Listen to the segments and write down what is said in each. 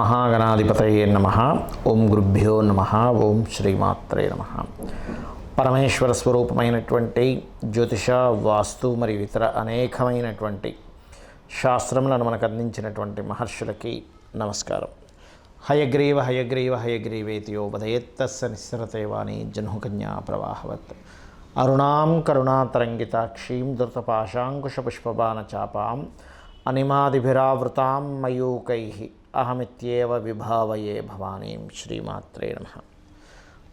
మహాగణాధిపతయే నమః. ఓం గురుభ్యో నమః. ఓం శ్రీమాత్రే నమః. పరమేశ్వర స్వరూపమైనటువంటి జ్యోతిష, వాస్తు మరియు ఇతర అనేకమైనటువంటి శాస్త్రములను మనకు అందించినటువంటి మహర్షులకి నమస్కారం. హయగ్రీవ హయగ్రీవ హయగ్రీవేతియో వదయేత్తస్య నిస్సరతే వాణి జహ్నుకన్యా ప్రవాహవత్. అరుణాం కరుణాతరంగితాక్షీం ధృతపాశాంకుశపుష్పబాణచాపాం అనిమాదిభిరావృతాం మయూకైః అహమిత్యేవ విభావయే భవానీం. శ్రీమాత్రే నమః.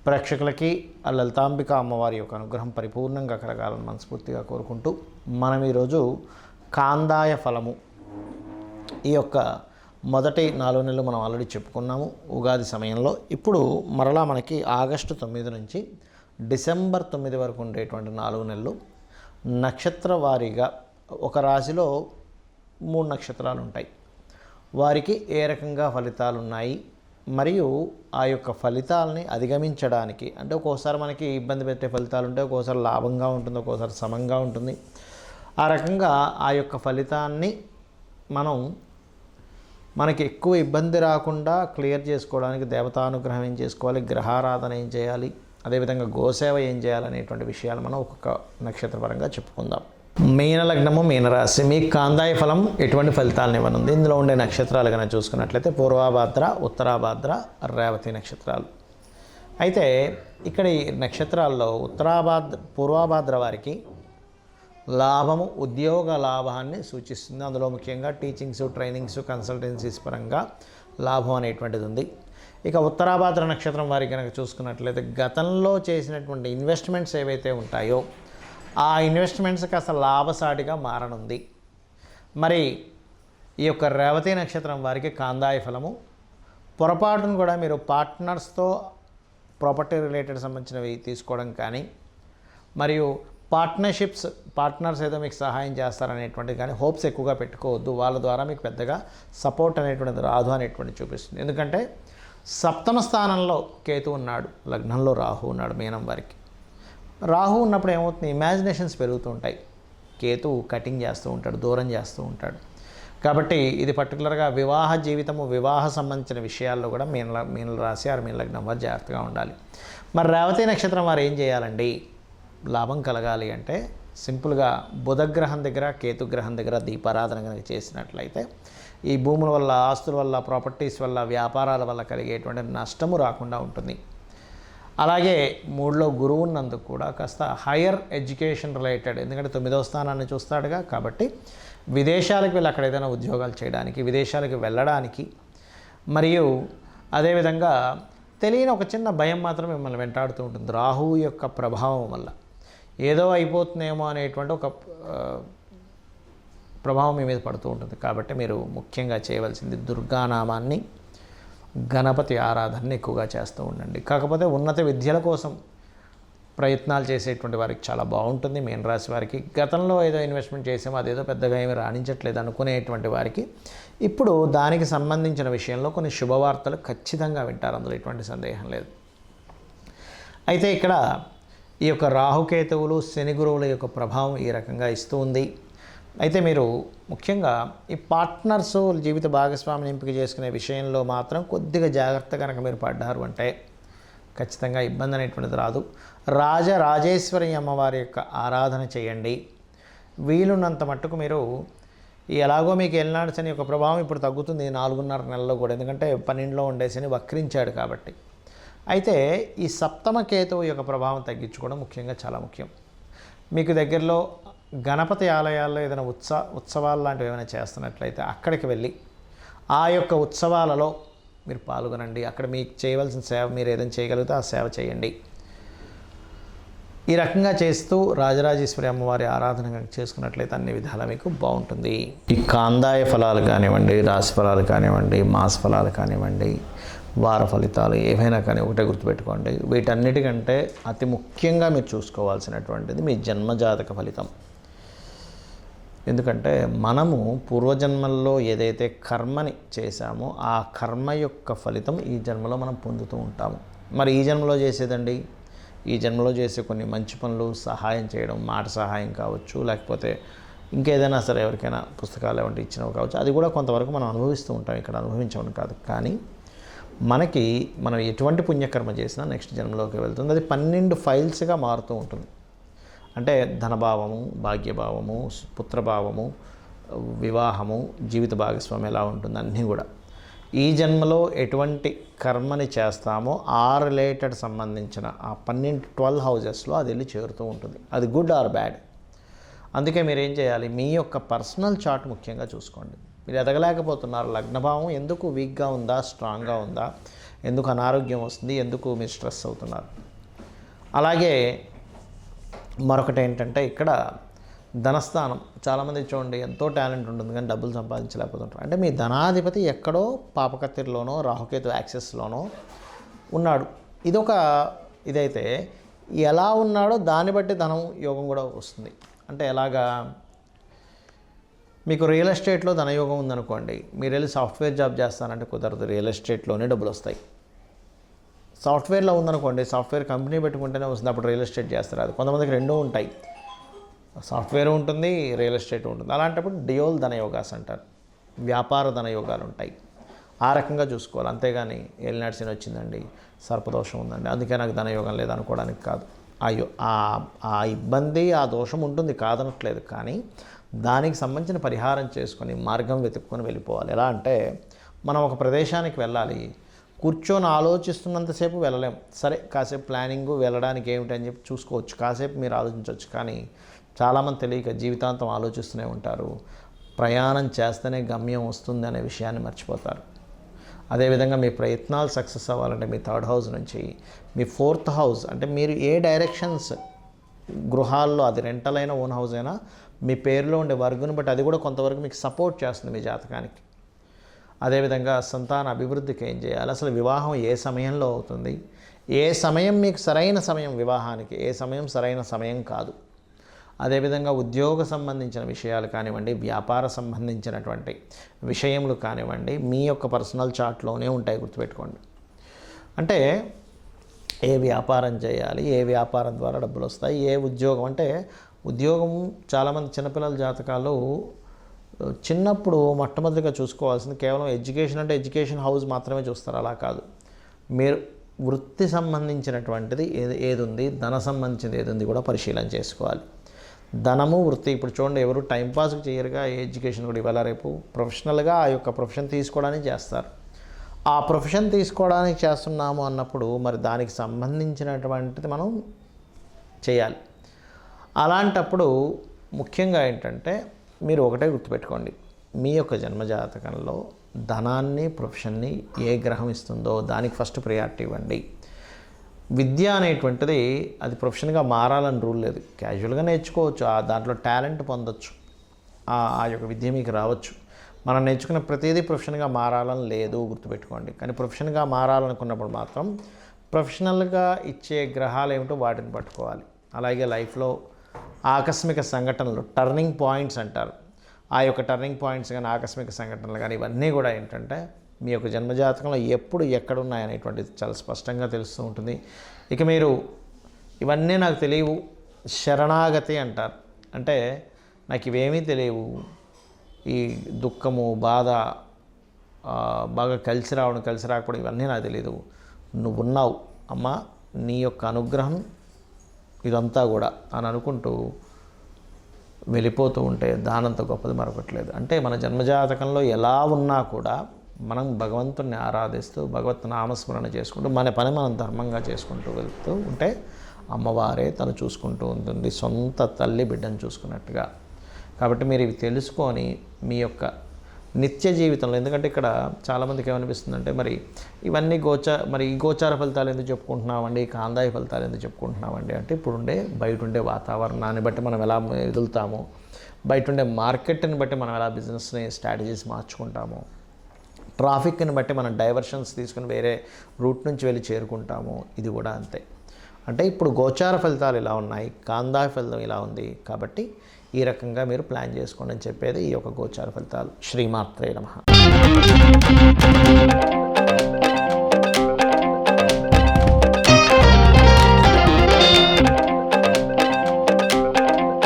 ప్రేక్షకులకి ఆ లలితాంబిక అమ్మవారి యొక్క అనుగ్రహం పరిపూర్ణంగా కలగాలని మనస్ఫూర్తిగా కోరుకుంటూ, మనం ఈరోజు కాందాయ ఫలము ఈ యొక్క మొదటి 4 నెలలు మనం ఆల్రెడీ చెప్పుకున్నాము ఉగాది సమయంలో. ఇప్పుడు మరలా మనకి ఆగస్టు 9 నుంచి డిసెంబర్ 9 వరకు ఉండేటువంటి 4 నెలలు నక్షత్ర వారీగా ఒక రాశిలో 3 నక్షత్రాలు ఉంటాయి. వారికి ఏ రకంగా ఫలితాలు ఉన్నాయి మరియు ఆ యొక్క ఫలితాలని అధిగమించడానికి, అంటే ఒక్కోసారి మనకి ఇబ్బంది పెట్టే ఫలితాలు ఉంటాయి, ఒక్కోసారి లాభంగా ఉంటుంది, ఒక్కోసారి సమంగా ఉంటుంది. ఆ రకంగా ఆ యొక్క ఫలితాన్ని మనకి ఎక్కువ ఇబ్బంది రాకుండా క్లియర్ చేసుకోవడానికి దేవతానుగ్రహం ఏం చేసుకోవాలి, గ్రహారాధన ఏం చేయాలి, అదేవిధంగా గోసేవ ఏం చేయాలనేటువంటి విషయాలు మనం ఒక్కొక్క నక్షత్రపరంగా చెప్పుకుందాం. మీన లగ్నము, మీనరాశి. మీ కాందాయ ఫలం ఎటువంటి ఫలితాలను ఇవ్వనుంది? ఇందులో ఉండే నక్షత్రాలు కనుక చూసుకున్నట్లయితే పూర్వాభాద్ర, ఉత్తరాభాద్ర, రేవతి నక్షత్రాలు. అయితే ఇక్కడ ఈ నక్షత్రాల్లో పూర్వాభాద్ర వారికి లాభము, ఉద్యోగ లాభాన్ని సూచిస్తుంది. అందులో ముఖ్యంగా టీచింగ్స్, ట్రైనింగ్స్, కన్సల్టెన్సీస్ పరంగా లాభం అనేటువంటిది ఉంది. ఇక ఉత్తరాభాద్ర నక్షత్రం వారికి కనుక చూసుకున్నట్లయితే గతంలో చేసినటువంటి ఇన్వెస్ట్మెంట్స్ ఏవైతే ఉంటాయో ఆ ఇన్వెస్ట్మెంట్స్ కాస్త లాభసాటిగా మారనుంది. మరి ఈ యొక్క రేవతి నక్షత్రం వారికి కాందాయ ఫలము, పొరపాటును కూడా మీరు పార్ట్నర్స్తో ప్రాపర్టీ రిలేటెడ్ సంబంధించినవి తీసుకోవడం కానీ, మరియు పార్ట్నర్స్ ఏదో మీకు సహాయం చేస్తారనేటువంటిది కానీ హోప్స్ ఎక్కువగా పెట్టుకోవద్దు. వాళ్ళ ద్వారా మీకు పెద్దగా సపోర్ట్ అనేటువంటిది రాదు అనేటువంటి చూపిస్తుంది. ఎందుకంటే 7వ స్థానంలో కేతు ఉన్నాడు, లగ్నంలో రాహు ఉన్నాడు మీనం వారికి. రాహు ఉన్నప్పుడు ఏమవుతుంది, ఇమాజినేషన్స్ పెరుగుతూ ఉంటాయి. కేతు కటింగ్ చేస్తూ ఉంటాడు, దూరం చేస్తూ ఉంటాడు. కాబట్టి ఇది పర్టికులర్గా వివాహ జీవితము, వివాహ సంబంధించిన విషయాల్లో కూడా మీన రాశి ఆరు మీన లగ్నం వారు జాగ్రత్తగా ఉండాలి. మరి రేవతి నక్షత్రం వారు ఏం చేయాలండి? లాభం కలగాలి అంటే సింపుల్గా బుధగ్రహం దగ్గర, కేతుగ్రహం దగ్గర దీపారాధన కనుక చేసినట్లయితే ఈ భూముల వల్ల, ఆస్తుల వల్ల, ప్రాపర్టీస్ వల్ల, వ్యాపారాల వల్ల కలిగేటువంటి నష్టము రాకుండా ఉంటుంది. అలాగే 3లో గురువు ఉన్నందుకు కూడా కాస్త హయ్యర్ ఎడ్యుకేషన్ రిలేటెడ్, ఎందుకంటే 9వ స్థానాన్ని చూస్తాడుగా, కాబట్టి విదేశాలకు వెళ్ళి అక్కడ ఏదైనా ఉద్యోగాలు చేయడానికి, విదేశాలకు వెళ్ళడానికి, మరియు అదేవిధంగా తెలియని ఒక చిన్న భయం మాత్రం మిమ్మల్ని వెంటాడుతూ ఉంటుంది. రాహువు యొక్క ప్రభావం వల్ల ఏదో అయిపోతుందేమో అనేటువంటి ఒక ప్రభావం మీ మీద పడుతూ ఉంటుంది. కాబట్టి మీరు ముఖ్యంగా చేయవలసింది దుర్గానామాన్ని, గణపతి ఆరాధనని ఎక్కువగా చేస్తూ ఉండండి. కాకపోతే ఉన్నత విద్యల కోసం ప్రయత్నాలు చేసేటువంటి వారికి చాలా బాగుంటుంది. మీన రాశి వారికి గతంలో ఏదో ఇన్వెస్ట్మెంట్ చేసామో అదేదో పెద్దగా ఏమీ రాణించట్లేదు అనుకునేటువంటి వారికి ఇప్పుడు దానికి సంబంధించిన విషయంలో కొన్ని శుభవార్తలు ఖచ్చితంగా వింటారు, అందులో ఎటువంటి సందేహం లేదు. అయితే ఇక్కడ ఈ యొక్క రాహుకేతువులు, శని గురువుల యొక్క ప్రభావం ఈ రకంగా ఇస్తూ ఉంది. అయితే మీరు ముఖ్యంగా ఈ పార్ట్నర్స్, జీవిత భాగస్వామిని ఎంపిక చేసుకునే విషయంలో మాత్రం కొద్దిగా జాగ్రత్త కనుక మీరు పడ్డారు అంటే ఖచ్చితంగా ఇబ్బంది అనేటువంటిది రాదు. రాజరాజేశ్వరి అమ్మవారి యొక్క ఆరాధన చేయండి. వీలున్నంత మట్టుకు మీరు ఎలాగో మీకు ఏలినాడు శని యొక్క ప్రభావం ఇప్పుడు తగ్గుతుంది 4.5 నెలల్లో కూడా, ఎందుకంటే 12లో ఉండే శని వక్రించాడు కాబట్టి. అయితే ఈ 7వ కేతువు యొక్క ప్రభావం తగ్గించుకోవడం ముఖ్యంగా చాలా ముఖ్యం. మీకు దగ్గరలో గణపతి ఆలయాల్లో ఏదైనా ఉత్సవాలు లాంటివి ఏమైనా చేస్తున్నట్లయితే అక్కడికి వెళ్ళి ఆ యొక్క ఉత్సవాలలో మీరు పాల్గొనండి. అక్కడ మీకు చేయవలసిన సేవ మీరు ఏదైనా చేయగలిగితే ఆ సేవ చేయండి. ఈ రకంగా చేస్తూ రాజరాజేశ్వరి అమ్మవారి ఆరాధన చేసుకున్నట్లయితే అన్ని విధాలా మీకు బాగుంటుంది. ఈ కాందాయ ఫలాలు కానివ్వండి, రాశి ఫలాలు కానివ్వండి, మాస ఫలాలు కానివ్వండి, వార ఫలితాలు ఏవైనా కానీ ఒకటే గుర్తుపెట్టుకోండి, వీటన్నిటికంటే అతి ముఖ్యంగా మీరు చూసుకోవాల్సినటువంటిది మీ జన్మజాతక ఫలితం. ఎందుకంటే మనము పూర్వజన్మల్లో ఏదైతే కర్మని చేశామో ఆ కర్మ యొక్క ఫలితం ఈ జన్మలో మనం పొందుతూ ఉంటాము. మరి ఈ జన్మలో చేసేదండి, ఈ జన్మలో చేసే కొన్ని మంచి పనులు, సహాయం చేయడం, మాట సహాయం కావచ్చు, లేకపోతే ఇంకేదైనా సరే ఎవరికైనా పుస్తకాలు ఏమంటే ఇచ్చినవి కావచ్చు, అది కూడా కొంతవరకు మనం అనుభవిస్తూ ఉంటాం, ఇక్కడ అనుభవించడం కాదు. కానీ మనం ఎటువంటి పుణ్యకర్మ చేసినా నెక్స్ట్ జన్మలోకి వెళ్తుంది. అది 12 ఫైల్స్గా మారుతూ ఉంటుంది. అంటే ధనభావము, భాగ్యభావము, పుత్రభావము, వివాహము, జీవిత భాగస్వామి ఎలా ఉంటుంది అన్నీ కూడా ఈ జన్మలో ఎటువంటి కర్మని చేస్తామో ఆ రిలేటెడ్ సంబంధించిన ఆ 12 హౌజెస్లో అది వెళ్ళి చేరుతూ ఉంటుంది. అది గుడ్ ఆర్ బ్యాడ్. అందుకే మీరు ఏం చేయాలి, మీ యొక్క పర్సనల్ చార్ట్ ముఖ్యంగా చూసుకోండి. మీరు ఎదగలేకపోతున్నారు, లగ్నభావం ఎందుకు వీక్గా ఉందా, స్ట్రాంగ్గా ఉందా, ఎందుకు అనారోగ్యం వస్తుంది, ఎందుకు మీరు స్ట్రెస్ అవుతున్నారు. అలాగే మరొకటి ఏంటంటే ఇక్కడ ధనస్థానం. చాలామంది చూడండి ఎంతో టాలెంట్ ఉంటుంది కానీ డబ్బులు సంపాదించలేకపోతుంటారు. అంటే మీ ధనాధిపతి ఎక్కడో పాపకత్తిరిలోనో రాహుకేతు యాక్సెస్లోనో ఉన్నాడు. ఇదైతే ఎలా ఉన్నాడో దాన్ని బట్టి ధనం యోగం కూడా వస్తుంది. అంటే ఎలాగా, మీకు రియల్ ఎస్టేట్లో ధనయోగం ఉందనుకోండి, మీరు వెళ్ళి సాఫ్ట్వేర్ జాబ్ చేస్తానంటే కుదరదు, రియల్ ఎస్టేట్లోనే డబ్బులు వస్తాయి. సాఫ్ట్వేర్లో ఉందనుకోండి, సాఫ్ట్వేర్ కంపెనీ పెట్టుకుంటేనే వస్తుంది, అప్పుడు రియల్ ఎస్టేట్ చేస్తారు. అది కొంతమందికి రెండూ ఉంటాయి, సాఫ్ట్వేర్ ఉంటుంది, రియల్ ఎస్టేట్ ఉంటుంది. అలాంటప్పుడు డియోల్ ధనయోగాస్ అంటారు, వ్యాపార ధనయోగాలు ఉంటాయి. ఆ రకంగా చూసుకోవాలి. అంతేగాని ఏలినాడ్సిన్ వచ్చిందండి, సర్పదోషం ఉందండి, అందుకే నాకు ధనయోగం లేదనుకోవడానికి కాదు. అయ్యో ఆ ఇబ్బంది, ఆ దోషం ఉంటుంది కాదనట్లేదు, కానీ దానికి సంబంధించిన పరిహారం చేసుకొని మార్గం వెతుక్కొని వెళ్ళిపోవాలి. ఎలా అంటే మనం ఒక ప్రదేశానికి వెళ్ళాలి, కూర్చొని ఆలోచిస్తున్నంతసేపు వెళ్ళలేం. సరే కాసేపు ప్లానింగు వెళ్ళడానికి ఏమిటి అని చెప్పి చూసుకోవచ్చు, కాసేపు మీరు ఆలోచించవచ్చు. కానీ చాలామంది తెలియక జీవితాంతం ఆలోచిస్తూనే ఉంటారు. ప్రయాణం చేస్తేనే గమ్యం వస్తుంది అనే విషయాన్ని మర్చిపోతారు. అదేవిధంగా మీ ప్రయత్నాలు సక్సెస్ అవ్వాలంటే మీ 3rd హౌస్ నుంచి మీ 4th హౌస్, అంటే మీరు ఏ డైరెక్షన్స్ గృహాల్లో, అది రెంటల్ అయినా ఓన్ హౌస్ అయినా, మీ పేరులో ఉండే వర్గును బట్టి అది కూడా కొంతవరకు మీకు సపోర్ట్ చేస్తుంది మీ జాతకానికి. అదేవిధంగా సంతాన అభివృద్ధికి ఏం చేయాలి, అసలు వివాహం ఏ సమయంలో అవుతుంది, ఏ సమయం మీకు సరైన సమయం వివాహానికి, ఏ సమయం సరైన సమయం కాదు. అదేవిధంగా ఉద్యోగ సంబంధించిన విషయాలు కానివ్వండి, వ్యాపార సంబంధించినటువంటి విషయములు కానివ్వండి, మీ యొక్క పర్సనల్ చార్ట్లోనే ఉంటాయి, గుర్తుపెట్టుకోండి. అంటే ఏ వ్యాపారం చేయాలి, ఏ వ్యాపారం ద్వారా డబ్బులు వస్తాయి, ఏ ఉద్యోగం, అంటే ఉద్యోగం చాలామంది చిన్నపిల్లల జాతకాలు చిన్నప్పుడు మొట్టమొదటిగా చూసుకోవాల్సింది కేవలం ఎడ్యుకేషన్, అంటే ఎడ్యుకేషన్ హౌస్ మాత్రమే చూస్తారు. అలా కాదు, మీరు వృత్తి సంబంధించినటువంటిది ఏది ఉంది, ధన సంబంధించింది ఏది ఉంది కూడా పరిశీలన చేసుకోవాలి. ధనము, వృత్తి. ఇప్పుడు చూడండి, ఎవరు టైంపాస్కి చేయరుగా ఎడ్యుకేషన్ కూడా ఇవాళ రేపు ప్రొఫెషనల్గా ఆ యొక్క ప్రొఫెషన్ తీసుకోవడానికి చేస్తారు. ఆ ప్రొఫెషన్ తీసుకోవడానికి చేస్తున్నాము అన్నప్పుడు మరి దానికి సంబంధించినటువంటిది మనం చేయాలి. అలాంటప్పుడు ముఖ్యంగా ఏంటంటే మీరు ఒకటే గుర్తుపెట్టుకోండి, మీ యొక్క జన్మజాతకంలో ధనాన్ని, ప్రొఫెషన్ని ఏ గ్రహం ఇస్తుందో దానికి ఫస్ట్ ప్రయారిటీ ఇవ్వండి. విద్య అనేటువంటిది అది ప్రొఫెషన్గా మారాలని రూల్ లేదు, క్యాజువల్గా నేర్చుకోవచ్చు, దాంట్లో టాలెంట్ పొందొచ్చు, ఆ యొక్క విద్య మీకు రావచ్చు. మనం నేర్చుకున్న ప్రతిదీ ప్రొఫెషన్గా మారాలని లేదు, గుర్తుపెట్టుకోండి. కానీ ప్రొఫెషన్గా మారాలనుకున్నప్పుడు మాత్రం ప్రొఫెషనల్గా ఇచ్చే గ్రహాలు ఏమిటో వాటిని పట్టుకోవాలి. అలాగే లైఫ్లో ఆకస్మిక సంఘటనలు, టర్నింగ్ పాయింట్స్ అంటారు, ఆ యొక్క టర్నింగ్ పాయింట్స్ కానీ, ఆకస్మిక సంఘటనలు కానీ, ఇవన్నీ కూడా ఏంటంటే మీ యొక్క జన్మజాతకంలో ఎప్పుడు ఎక్కడున్నాయనేటువంటిది చాలా స్పష్టంగా తెలుస్తూ ఉంటుంది. ఇక మీరు ఇవన్నీ నాకు తెలియవు, శరణాగతి అంటారు. అంటే నాకు ఇవేమీ తెలియవు, ఈ దుఃఖము, బాధ బాగా కలిసి రావడం, కలిసి రాకపోవడం, ఇవన్నీ నాకు తెలియదు, నువ్వు ఉన్నావు అమ్మా, నీ యొక్క అనుగ్రహం ఇదంతా కూడా అని అనుకుంటూ వెళ్ళిపోతూ ఉంటే దానంత గొప్పది మరొకట్లేదు. అంటే మన జన్మజాతకంలో ఎలా ఉన్నా కూడా మనం భగవంతుని ఆరాధిస్తూ భగవత్ నామస్మరణ చేసుకుంటూ మన పని మనం ధర్మంగా చేసుకుంటూ వెళ్తూ ఉంటే అమ్మవారే తను చూసుకుంటూ ఉంటుంది, సొంత తల్లి బిడ్డను చూసుకున్నట్టుగా. కాబట్టి మీరు ఇవి తెలుసుకొని మీ యొక్క నిత్య జీవితంలో, ఎందుకంటే ఇక్కడ చాలామందికి ఏమనిపిస్తుందంటే మరి ఇవన్నీ ఈ గోచార ఫలితాలు ఎందుకు చెప్పుకుంటున్నామండి, కాందాయి ఫలితాలు ఎందుకు చెప్పుకుంటున్నామండి అంటే, ఇప్పుడుండే బయట ఉండే వాతావరణాన్ని బట్టి మనం ఎలా ఎదులుతామో, బయట ఉండే మార్కెట్ని బట్టి మనం ఎలా బిజినెస్ని స్ట్రాటజీస్ మార్చుకుంటామో, ట్రాఫిక్ని బట్టి మనం డైవర్షన్స్ తీసుకుని వేరే రూట్ నుంచి వెళ్ళి చేరుకుంటాము, ఇది కూడా అంతే. అంటే ఇప్పుడు గోచార ఫలితాలు ఇలా ఉన్నాయి, కాందాయి ఫలితం ఇలా ఉంది, కాబట్టి ఈ రకంగా మీరు ప్లాన్ చేసుకోండి అని చెప్పేది ఈ యొక్క గోచార ఫలితాలు. శ్రీమాత్రే నమః.